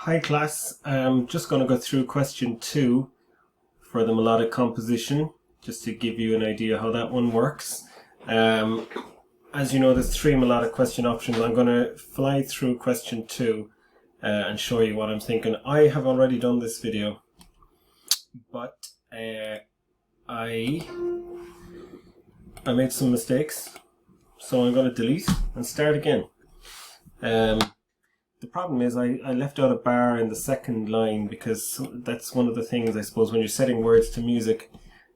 Hi class, I'm just going to go through question 2 for the melodic composition, just to give you an idea how that one works. As you know, there's 3 melodic question options. I'm going to fly through question 2 and show you what I'm thinking. I have already done this video, but I made some mistakes, so I'm going to delete and start again. The problem is I left out a bar in the second line, because that's one of the things, I suppose, when you're setting words to music,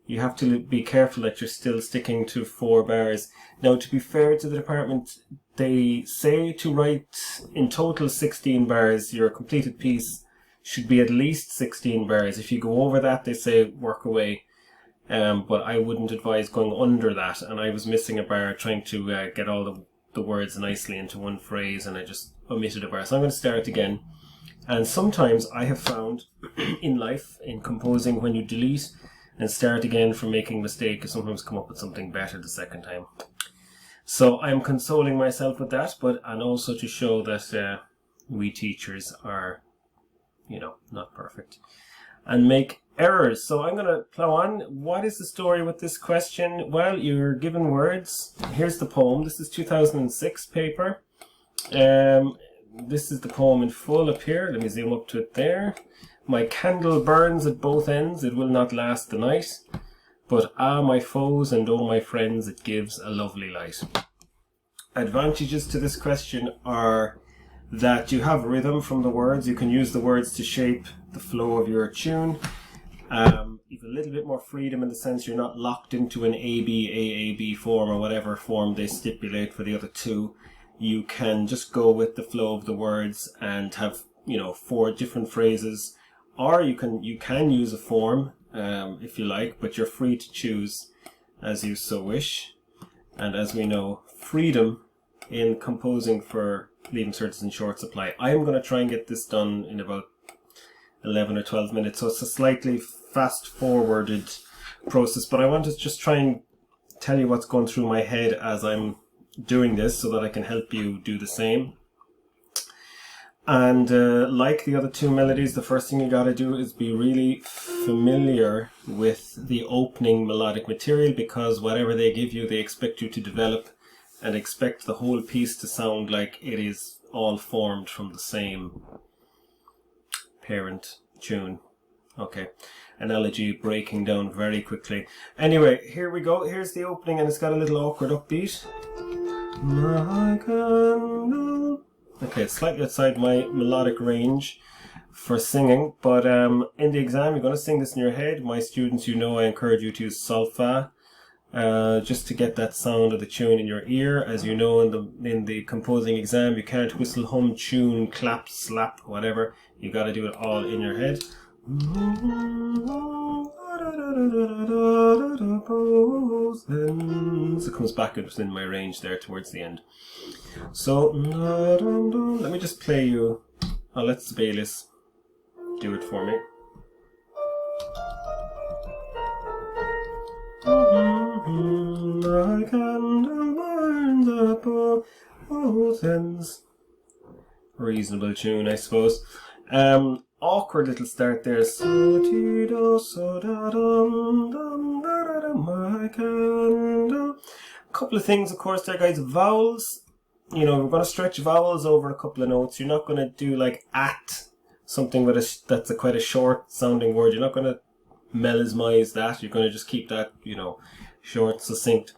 you have to be careful that you're still sticking to 4 bars. Now, to be fair to the department, they say to write in total 16 bars. Your completed piece should be at least 16 bars. If you go over that, they say work away. But I wouldn't advise going under that, and I was missing a bar trying to get all the words nicely into one phrase, and I just omitted a bar. So I'm going to start again. And sometimes I have found in life, in composing, when you delete and start again from making a mistake, you sometimes come up with something better the second time. So I'm consoling myself with that, and also to show that we teachers are, not perfect and make errors. So I'm going to plow on. What is the story with this question? Well, you're given words. Here's the poem. This is 2006 paper. This is the poem in full up here. Let me zoom up to it there. My candle burns at both ends. It will not last the night. But ah, my foes and oh, my friends, it gives a lovely light. Advantages to this question are that you have rhythm from the words. You can use the words to shape the flow of your tune. You've a little bit more freedom in the sense you're not locked into an AAB form or whatever form they stipulate for the other 2. You can just go with the flow of the words and have 4 different phrases, or you can use a form if you like, but you're free to choose as you so wish. And as we know, freedom in composing for leading searches in short supply. I'm going to try and get this done in about 11 or 12 minutes, so it's a slightly fast forwarded process, but I want to just try and tell you what's going through my head as I'm doing this, so that I can help you do the same. And like the other 2 melodies, the first thing you got to do is be really familiar with the opening melodic material, because whatever they give you, they expect you to develop and expect the whole piece to sound like it is all formed from the same parent tune. Okay, analogy breaking down very quickly. Anyway, here we go. Here's the opening, and it's got a little awkward upbeat. My candle. Okay, it's slightly outside my melodic range for singing, but in the exam you're going to sing this in your head. My students, I encourage you to use solfa, just to get that sound of the tune in your ear. As you know, in the composing exam, you can't whistle, hum, tune, clap, slap, whatever. You got to do it all in your head. So it comes back within my range there towards the end. So let me just play you. I'll let Sibelius do it for me. My candle burns at both ends. Reasonable tune, I suppose. Awkward little start there. So ti do so da dum dum da da da, my candle. A couple of things, of course, there, guys. Vowels. We're going to stretch vowels over a couple of notes. You're not going to do like at something with that's quite a short sounding word. You're not going to melismize that. You're going to just keep that, short, succinct.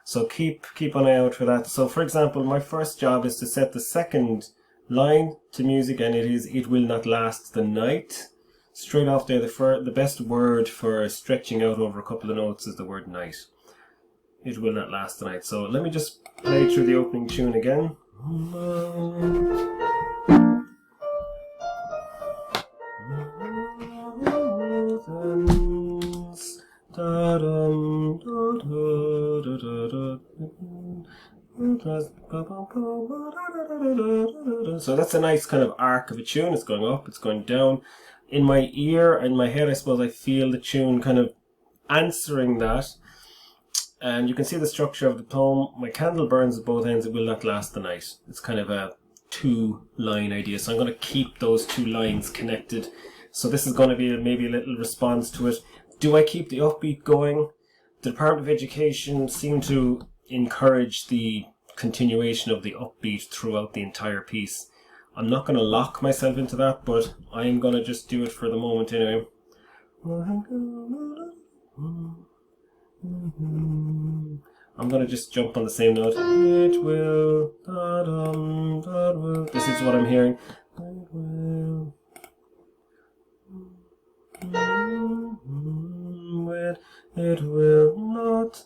So keep an eye out for that. So, for example, my first job is to set the second line to music, and it will not last the night. Straight off there, the best word for stretching out over a couple of notes is the word night. It will not last the night. So let me just play through the opening tune again. So that's a nice kind of arc of a tune. It's going up, it's going down. In my ear, in my head, I suppose I feel the tune kind of answering that. And you can see the structure of the poem. My candle burns at both ends, it will not last the night. It's kind of a two-line idea. So I'm going to keep those two lines connected. So this is going to be maybe a little response to it. Do I keep the upbeat going? The Department of Education seem to encourage the continuation of the upbeat throughout the entire piece. I'm not going to lock myself into that, but I'm going to just do it for the moment anyway. I'm going to just jump on the same note. It will, da-dum. This is what I'm hearing. It will. It will not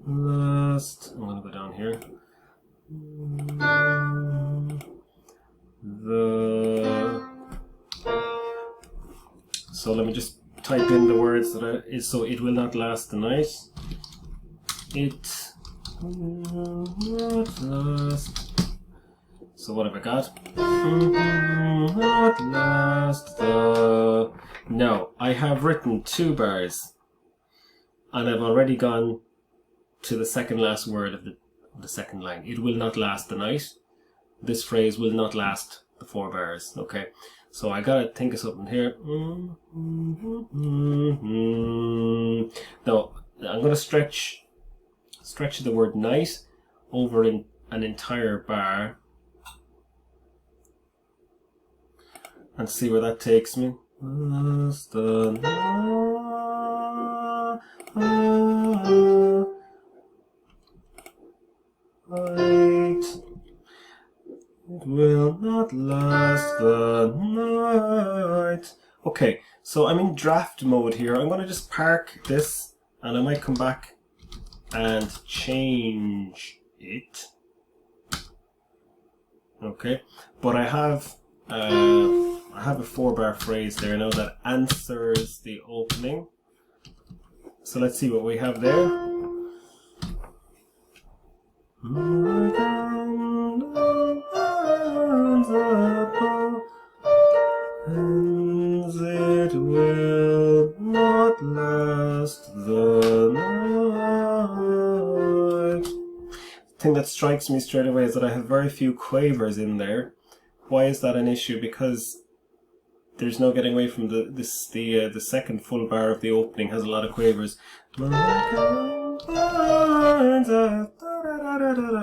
last. I'm going to go down here. So let me just type in the words that so it will not last the night. It will not last. So what have I got? Not last the... Now, I have written 2 bars, and I've already gone to the second last word of the second line. It will not last the night. This phrase will not last the 4 bars. Okay, so I gotta think of something here. Now, I'm gonna stretch the word night over in an entire bar. And see where that takes me. Last the night. It will not last the night. Okay, so I'm in draft mode here. I'm going to just park this, and I might come back and change it. Okay, but I have a 4-bar phrase there now that answers the opening. So let's see what we have there. It will not last the night. The thing that strikes me straight away is that I have very few quavers in there. Why is that an issue? Because there's no getting away from the second full bar of the opening has a lot of quavers.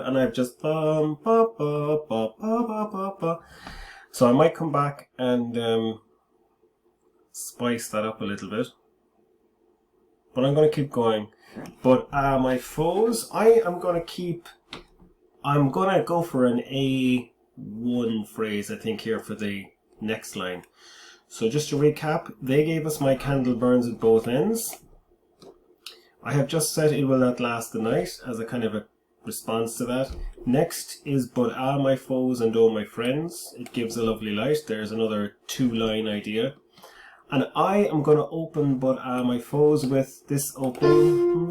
And I've just so I might come back and spice that up a little bit. But I'm going to keep going. But my foes, I'm going to go for an A1 phrase, I think, here for the next line. So just to recap, they gave us my candle burns at both ends. I have just said it will not last the night as a kind of a response to that. Next is but my foes and oh my friends. It gives a lovely light. There's another 2-line idea. And I am going to open but my foes with this opening.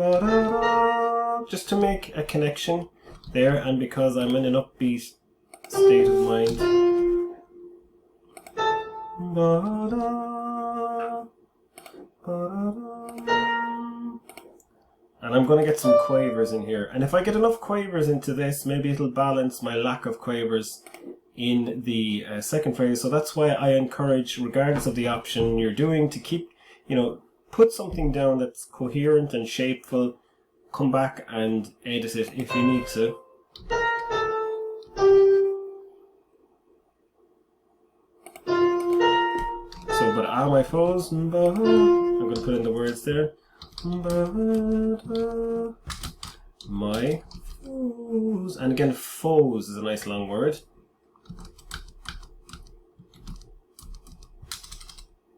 Just to make a connection there, and because I'm in an upbeat state of mind. And I'm going to get some quavers in here. And if I get enough quavers into this, maybe it'll balance my lack of quavers in the second phrase. So that's why I encourage, regardless of the option you're doing, to keep, put something down that's coherent and shapeful. Come back and edit it if you need to. So, but are my foes? I'm going to put in the words there. My foes. And again, foes is a nice long word.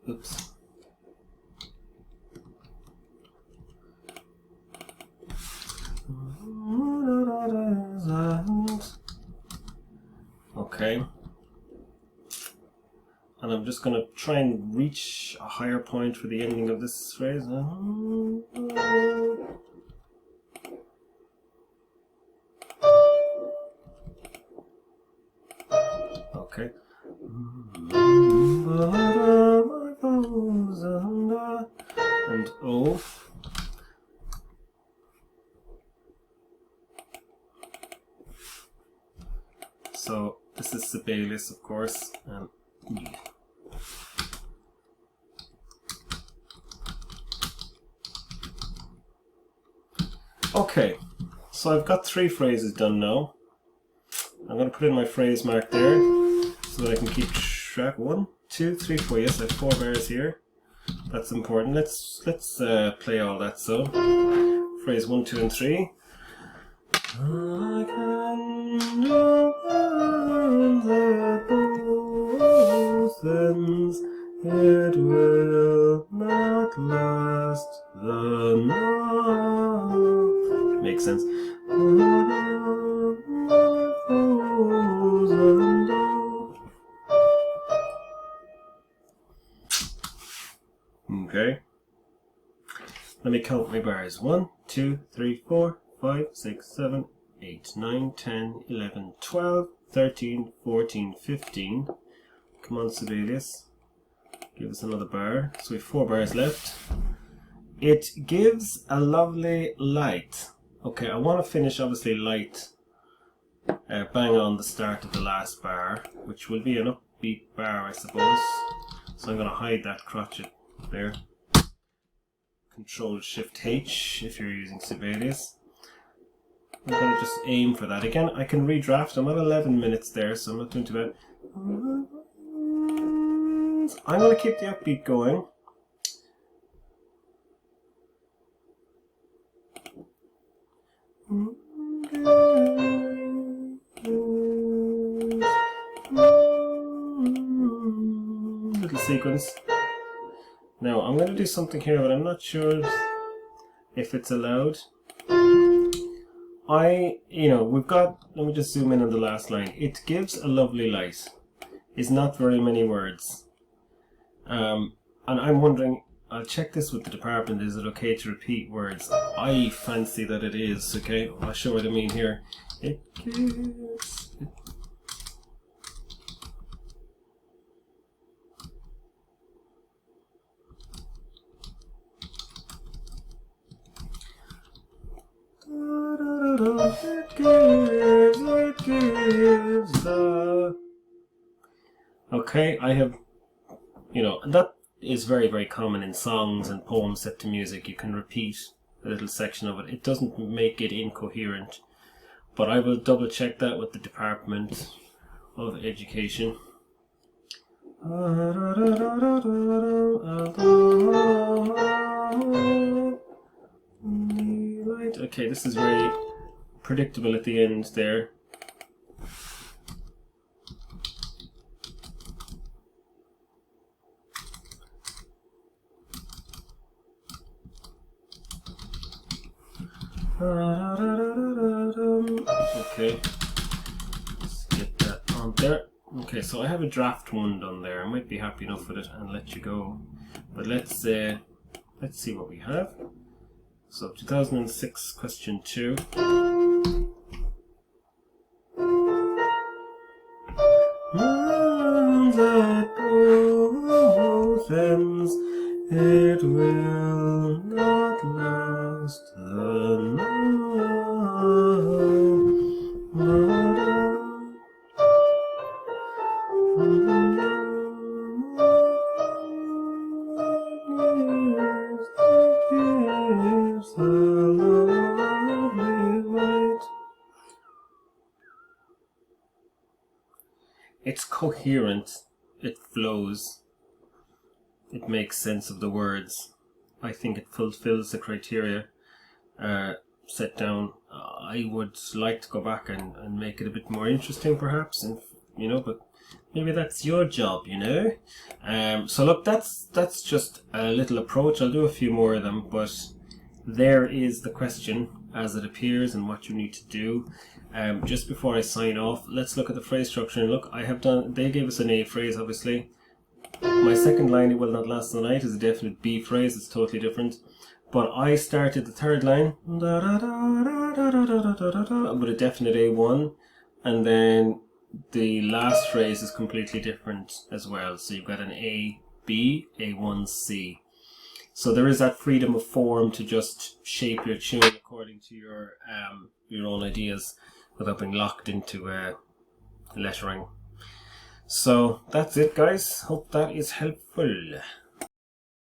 Oops. Okay. And I'm just going to try and reach a higher point for the ending of this phrase. Okay. And O. So this is Sibelius, of course. Okay, so I've got 3 phrases done now. I'm going to put in my phrase mark there so that I can keep track. 1, 2, 3, 4. Yes, I have 4 bars here. That's important. Let's play all that. So phrase 1, 2, and 3. I can do that both ends, it will not last the night. Makes sense. Okay. Let me count my bars. 1, 2, 3, 4, 5, 6, 7, 8, 9, 10, 11, 12, 13, 14, 15. Come on, Sibelius. Give us another bar. So we have 4 bars left. It gives a lovely light. Okay, I want to finish obviously light. Bang on the start of the last bar, which will be an upbeat bar, I suppose. So I'm going to hide that crotchet there. Control Shift H if you're using Sibelius. I'm going to just aim for that. Again, I can redraft. I'm at 11 minutes there, so I'm not doing too bad. I'm going to keep the upbeat going. Little sequence. Now, I'm going to do something here, but I'm not sure if it's allowed. We've got, let me just zoom in on the last line. It gives a lovely light. It's not very many words. And I'm wondering, I'll check this with the department, is it okay to repeat words? I fancy that it is, okay? I'll show what I mean here. It gives... It gives the... Okay, I have, that is very, very common in songs and poems set to music. You can repeat a little section of it. It doesn't make it incoherent, but I will double check that with the Department of Education. Okay, this is very predictable at the end there. Okay, let's get that on there. Okay, so I have a draft 1 done there. I might be happy enough with it and let you go. But let's see what we have. So 2006 question 2. That both ends, it will not last the It's coherent, it flows, it makes sense of the words. I think it fulfills the criteria set down. I would like to go back and make it a bit more interesting perhaps, and but maybe that's your job, So look, that's just a little approach. I'll do a few more of them, but there is the question as it appears and what you need to do. Just before I sign off, let's look at the phrase structure. And look, they gave us an A phrase, obviously. My second line, it will not last the night, is a definite B phrase. It's totally different. But I started the third line with a definite A1, and then the last phrase is completely different as well. So you've got an A, B, A1, C. So there is that freedom of form to just shape your tune according to your own ideas, without being locked into a lettering. So that's it, guys. Hope that is helpful.